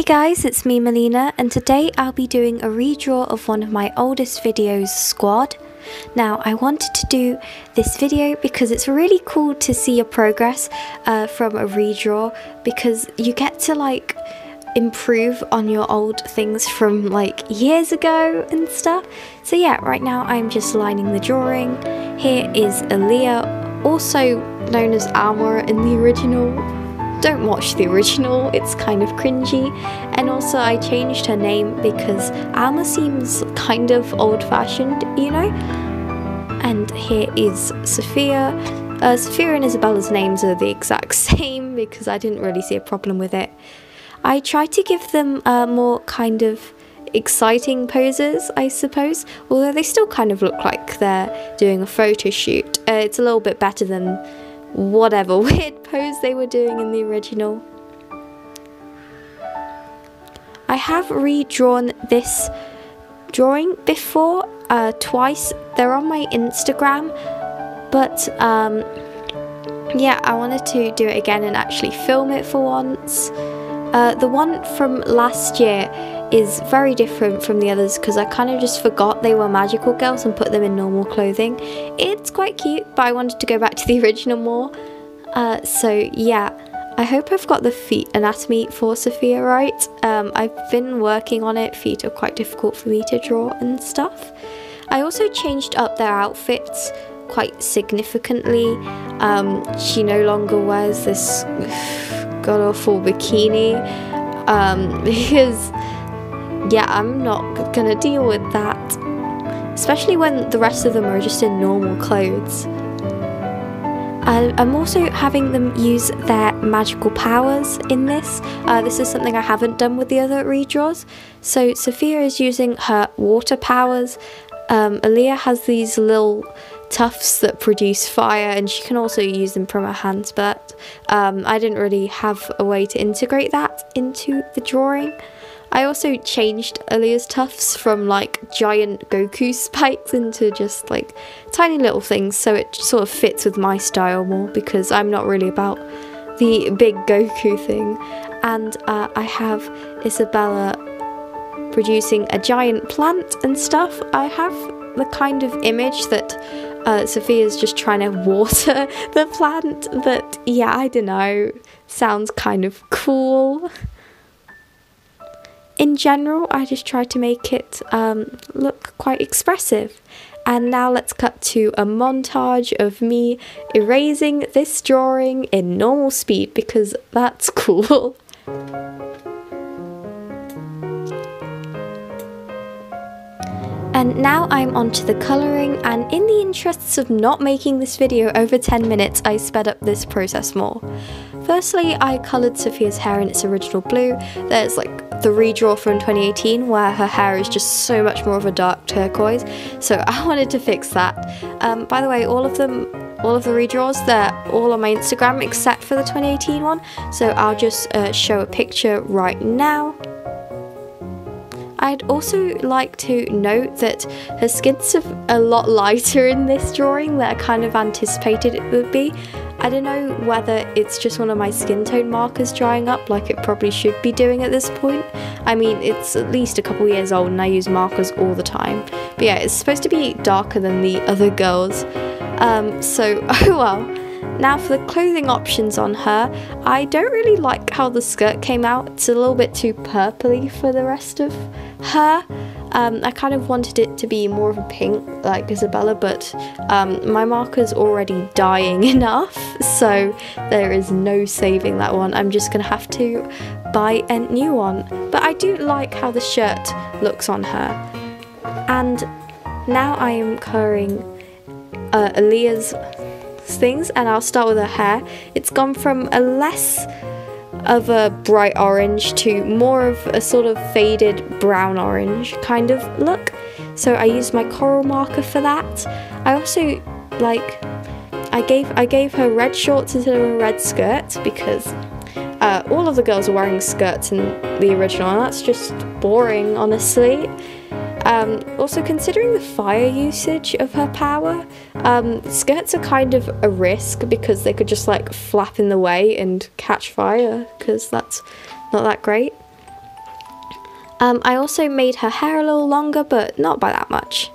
Hey guys, it's me Melina, and today I'll be doing a redraw of one of my oldest videos, Squad. Now, I wanted to do this video because it's really cool to see your progress from a redraw, because you get to like improve on your old things from like years ago and stuff. So yeah, right now I'm just lining the drawing. Here is Aaliyah, also known as Alma in the original. Don't watch the original, it's kind of cringy. And also I changed her name because Alma seems kind of old-fashioned, you know? And here is Sophia. Sophia and Isabella's names are the exact same because I didn't really see a problem with it. I tried to give them more kind of exciting poses, I suppose, although they still kind of look like they're doing a photo shoot. It's a little bit better than whatever weird pose they were doing in the original. I have redrawn this drawing before twice. They're on my Instagram, but yeah, I wanted to do it again and actually film it for once. The one from last year is very different from the others because I kind of just forgot they were magical girls and put them in normal clothing. It's quite cute, but I wanted to go back to the original more. So yeah, I hope I've got the feet anatomy for Sophia right. I've been working on it. Feet are quite difficult for me to draw and stuff. I also changed up their outfits quite significantly. She no longer wears this god-awful bikini because yeah, I'm not gonna deal with that, especially when the rest of them are just in normal clothes. I'm also having them use their magical powers in this. This is something I haven't done with the other redraws. So Sophia is using her water powers. Aaliyah has these little tufts that produce fire, and she can also use them from her hands, but I didn't really have a way to integrate that into the drawing. I also changed Aaliyah's tufts from like giant Goku spikes into just like tiny little things, so it sort of fits with my style more because I'm not really about the big Goku thing. And I have Isabella producing a giant plant and stuff. I have the kind of image that Sophia's just trying to water the plant, but yeah, I don't know, sounds kind of cool. In general, I just tried to make it look quite expressive. And now let's cut to a montage of me erasing this drawing in normal speed because that's cool. And now I'm onto the colouring, and in the interests of not making this video over 10 minutes, I sped up this process more. Firstly, I coloured Sophia's hair in its original blue. There's like the redraw from 2018 where her hair is just so much more of a dark turquoise, so I wanted to fix that. By the way, all of the redraws, they're all on my Instagram except for the 2018 one, so I'll just show a picture right now. I'd also like to note that her skin's a lot lighter in this drawing than I kind of anticipated it would be. I don't know whether it's just one of my skin tone markers drying up like it probably should be doing at this point. I mean, it's at least a couple years old and I use markers all the time. But yeah, it's supposed to be darker than the other girls. So, oh well. Now for the clothing options on her, I don't really like how the skirt came out. It's a little bit too purpley for the rest of her. I kind of wanted it to be more of a pink like Isabella, but my marker's already dying enough, so there is no saving that one. I'm just gonna have to buy a new one. But I do like how the shirt looks on her. And now I am colouring Aaliyah's things, and I'll start with her hair. It's gone from a less of a bright orange to more of a sort of faded brown orange kind of look, so I used my coral marker for that. I also like I gave her red shorts instead of a red skirt because all of the girls are wearing skirts in the original and that's just boring, honestly. Also, considering the fire usage of her power, skirts are kind of a risk because they could just like flap in the way and catch fire, because that's not that great. I also made her hair a little longer, but not by that much.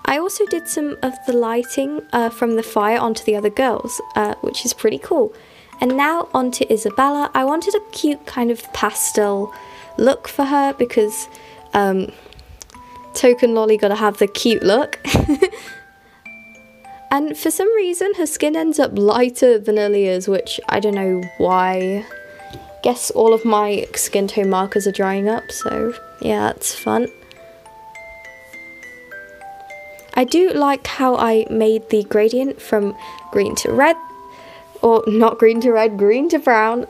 I also did some of the lighting from the fire onto the other girls, which is pretty cool. And now onto Isabella. I wanted a cute kind of pastel look for her because Token Lolly gotta have the cute look. And for some reason her skin ends up lighter than Aaliyah's, which I don't know why. Guess all of my skin tone markers are drying up, so yeah, that's fun. I do like how I made the gradient from green to red, or not green to red, green to brown.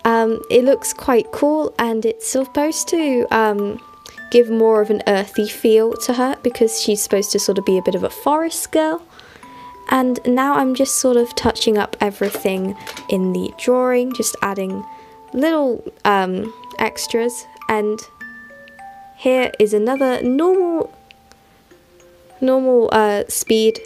It looks quite cool, and it's supposed to give more of an earthy feel to her because she's supposed to sort of be a bit of a forest girl. And now I'm just sort of touching up everything in the drawing, just adding little extras. And here is another normal speed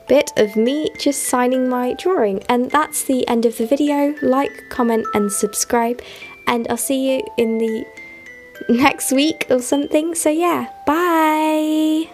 bit of me just signing my drawing. And that's the end of the video. Like, comment and subscribe, and I'll see you in the next week or something. So yeah, bye.